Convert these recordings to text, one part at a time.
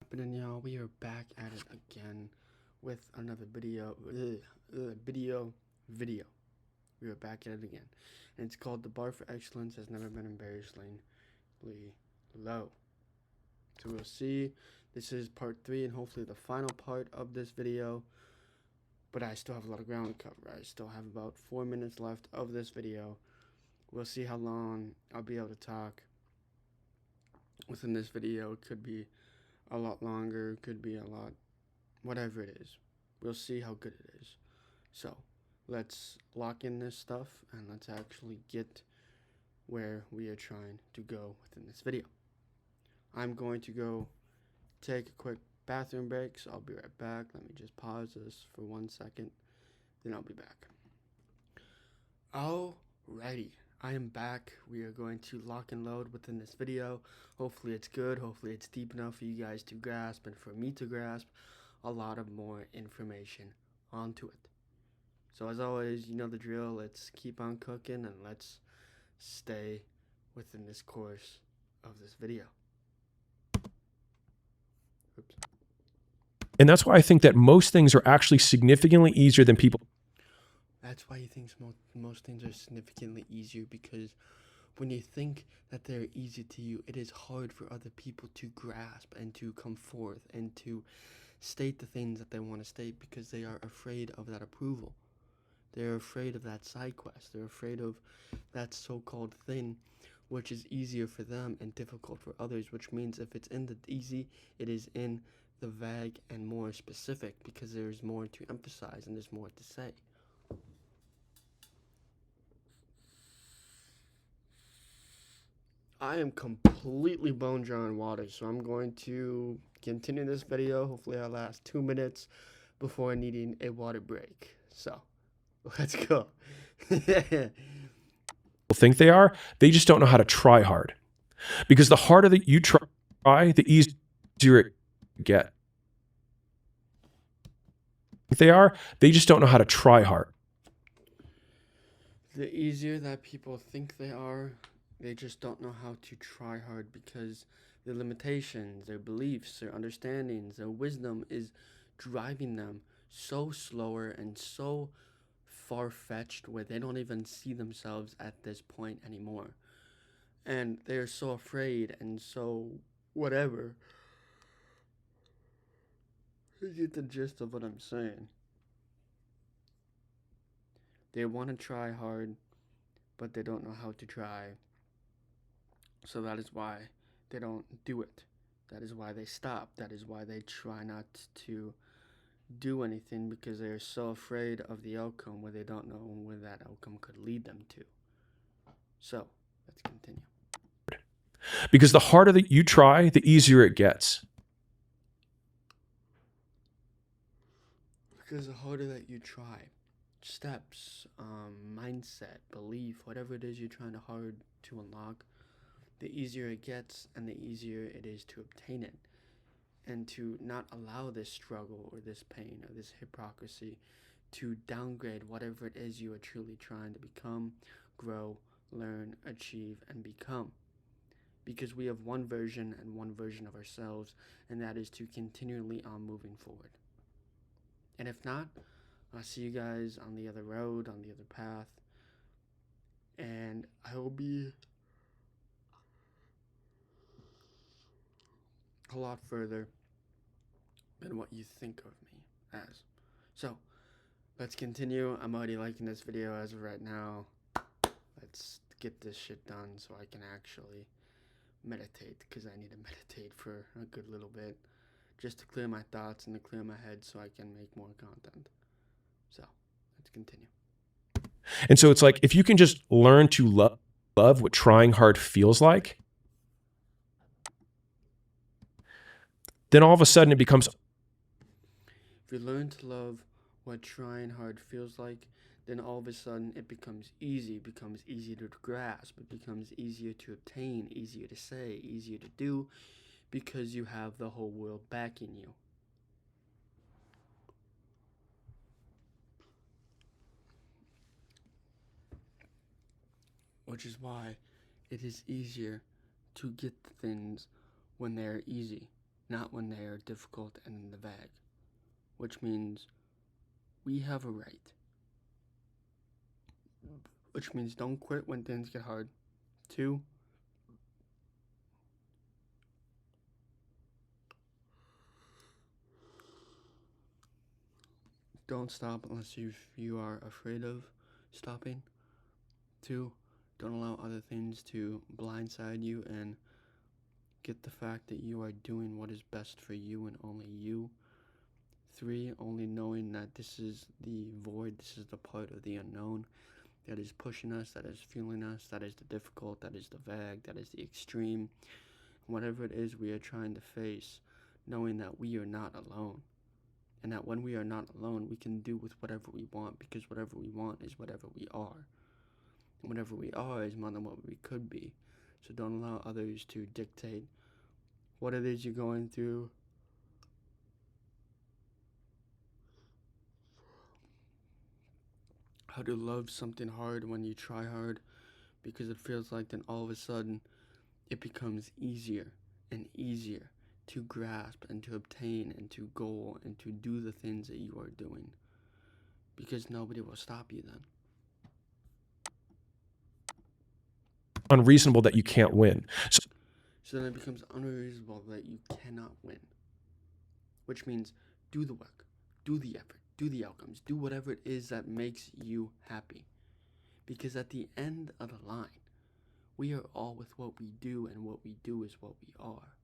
Happening, y'all? We are back at it again with another video. We are back at it again, and it's called "The Bar for Excellence Has Never Been Embarrassingly Low." So we'll see. This is part 3, and hopefully the final part of this video. But I still have a lot of ground to cover. I still have about 4 minutes left of this video. We'll see how long I'll be able to talk within this video. It could be a lot longer, could be a lot, whatever it is. We'll see how good it is. So let's lock in this stuff and let's actually get where we are trying to go within this video. I'm going to go take a quick bathroom break, so I'll be right back. Let me just pause this for 1 second, then I'll be back. Alrighty, I am back. We are going to lock and load within this video. Hopefully it's good, hopefully it's deep enough for you guys to grasp and for me to grasp a lot of more information onto it. So as always, you know the drill. Let's keep on cooking and let's stay within this course of this video. Oops. And that's why I think that most things are actually significantly easier than people. That's why you think most things are significantly easier, because when you think that they're easy to you, it is hard for other people to grasp and to come forth and to state the things that they want to state, because they are afraid of that approval. They're afraid of that side quest. They're afraid of that so-called thing, which is easier for them and difficult for others, which means if it's in the easy, it is in the vague and more specific, because there's more to emphasize and there's more to say. I am completely bone dry in water, so I'm going to continue this video. Hopefully I'll last 2 minutes before needing a water break. So, let's go. Think they are, they just don't know how to try hard. Because the harder that you try, the easier it gets. They are, they just don't know how to try hard. The easier that people think they are, they just don't know how to try hard, because their limitations, their beliefs, their understandings, their wisdom is driving them so slower and so far-fetched, where they don't even see themselves at this point anymore. And they're so afraid and so whatever. You get the gist of what I'm saying. They want to try hard, but they don't know how to try. So that is why they don't do it. That is why they stop. That is why they try not to do anything, because they are so afraid of the outcome, where they don't know where that outcome could lead them to. So, let's continue. Because the harder that you try, the easier it gets. Because the harder that you try, steps, mindset, belief, whatever it is you're trying hard to unlock, the easier it gets and the easier it is to obtain it. And to not allow this struggle or this pain or this hypocrisy to downgrade whatever it is you are truly trying to become, grow, learn, achieve, and become. Because we have one version and one version of ourselves, and that is to continually on moving forward. And if not, I'll see you guys on the other road, on the other path, and I will be a lot further than what you think of me as. So, let's continue. I'm already liking this video as of right now. Let's get this shit done so I can actually meditate, because I need to meditate for a good little bit, just to clear my thoughts and to clear my head so I can make more content. So, let's continue. And so it's like, if you can just learn to love what trying hard feels like, then all of a sudden it becomes. If you learn to love what trying hard feels like, then all of a sudden it becomes easy. It becomes easier to grasp. It becomes easier to obtain, easier to say, easier to do, because you have the whole world backing you. Which is why it is easier to get things when they're easy. not when they are difficult and in the bag, which means we have a right. Which means don't quit when things get hard. 2, don't stop unless you are afraid of stopping. 2, don't allow other things to blindside you and get the fact that you are doing what is best for you and only you. 3, only knowing that this is the void, this is the part of the unknown that is pushing us, that is fueling us, that is the difficult, that is the vague, that is the extreme. Whatever it is we are trying to face, knowing that we are not alone. And that when we are not alone, we can do with whatever we want, because whatever we want is whatever we are. And whatever we are is more than what we could be. So don't allow others to dictate what it is you're going through. How to love something hard when you try hard, because it feels like then all of a sudden it becomes easier and easier to grasp and to obtain and to goal and to do the things that you are doing, because nobody will stop you then. Unreasonable that you can't win. So then it becomes unreasonable that you cannot win, which means do the work, do the effort, do the outcomes, do whatever it is that makes you happy, because at the end of the line, we are all with what we do, and what we do is what we are.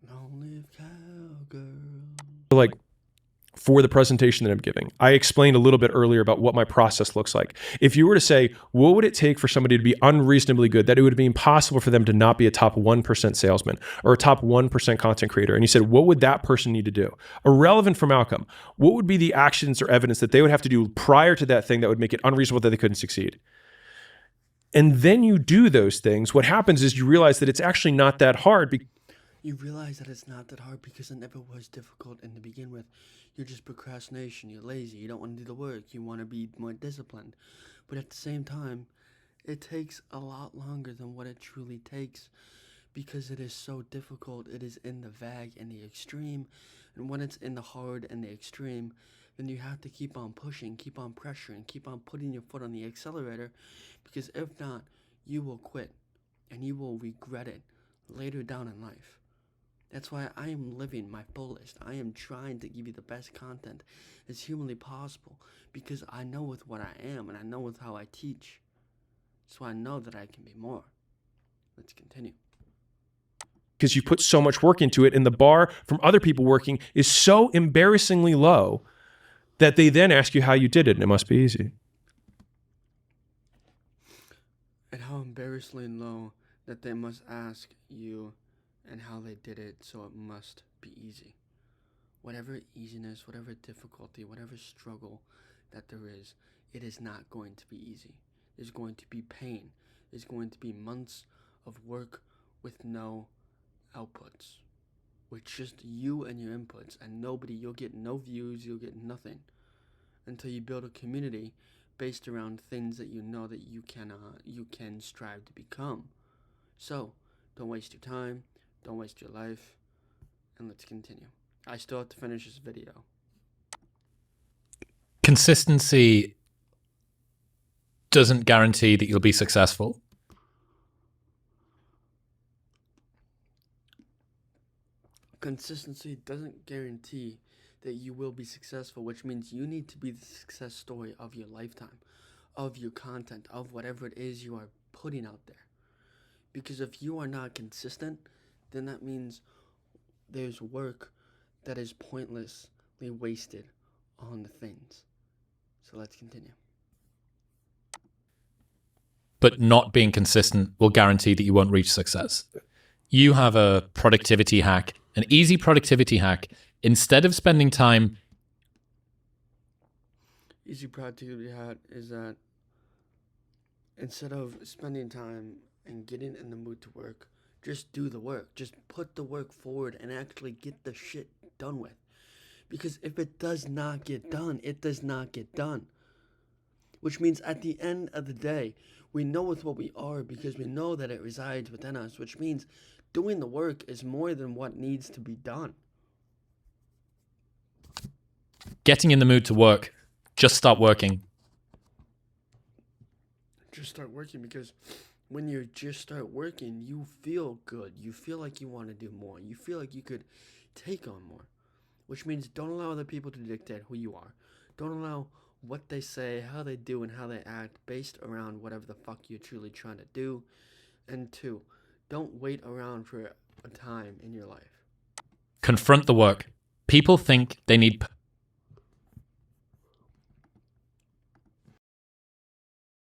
Long live cowgirl. Like, for the presentation that I'm giving, I explained a little bit earlier about what my process looks like. If you were to say, what would it take for somebody to be unreasonably good, that it would be impossible for them to not be a top 1% salesman or a top 1% content creator, and you said, what would that person need to do? Irrelevant from outcome, what would be the actions or evidence that they would have to do prior to that thing that would make it unreasonable that they couldn't succeed? And then you do those things. What happens is you realize that it's actually not that hard. You realize that it's not that hard because it never was difficult in to begin with. You're just procrastination, you're lazy, you don't want to do the work, you want to be more disciplined. But at the same time, it takes a lot longer than what it truly takes, because it is so difficult. It is in the vague and the extreme, and when it's in the hard and the extreme, then you have to keep on pushing, keep on pressuring, keep on putting your foot on the accelerator, because if not, you will quit, and you will regret it later down in life. That's why I am living my fullest. I am trying to give you the best content as humanly possible, because I know with what I am and I know with how I teach. So I know that I can be more. Let's continue. Because you put so much work into it, and the bar from other people working is so embarrassingly low that they then ask you how you did it, and it must be easy. And how embarrassingly low that they must ask you and how they did it, so it must be easy. Whatever easiness, whatever difficulty, whatever struggle that there is, it is not going to be easy. There's going to be pain. There's going to be months of work with no outputs, with just you and your inputs, and nobody. You'll get no views, you'll get nothing, until you build a community based around things that you know that you can strive to become. So don't waste your time, don't waste your life, and let's continue. I still have to finish this video. Consistency doesn't guarantee that you'll be successful. Consistency doesn't guarantee that you will be successful, which means you need to be the success story of your lifetime, of your content, of whatever it is you are putting out there. Because if you are not consistent, then that means there's work that is pointlessly wasted on the things. So let's continue. But not being consistent will guarantee that you won't reach success. You have a productivity hack, an easy productivity hack. Instead of spending time easy productivity hat is that instead of spending time and getting in the mood to work, just do the work. Just put the work forward and actually get the shit done with. Because if it does not get done, it does not get done. Which means at the end of the day, we know with what we are because we know that it resides within us, which means doing the work is more than what needs to be done. Getting in the mood to work. Just start working. Just start working, because when you just start working, you feel good. You feel like you want to do more. You feel like you could take on more. Which means don't allow other people to dictate who you are. Don't allow what they say, how they do, and how they act based around whatever the fuck you're truly trying to do. And 2, don't wait around for a time in your life. Confront the work. People think they need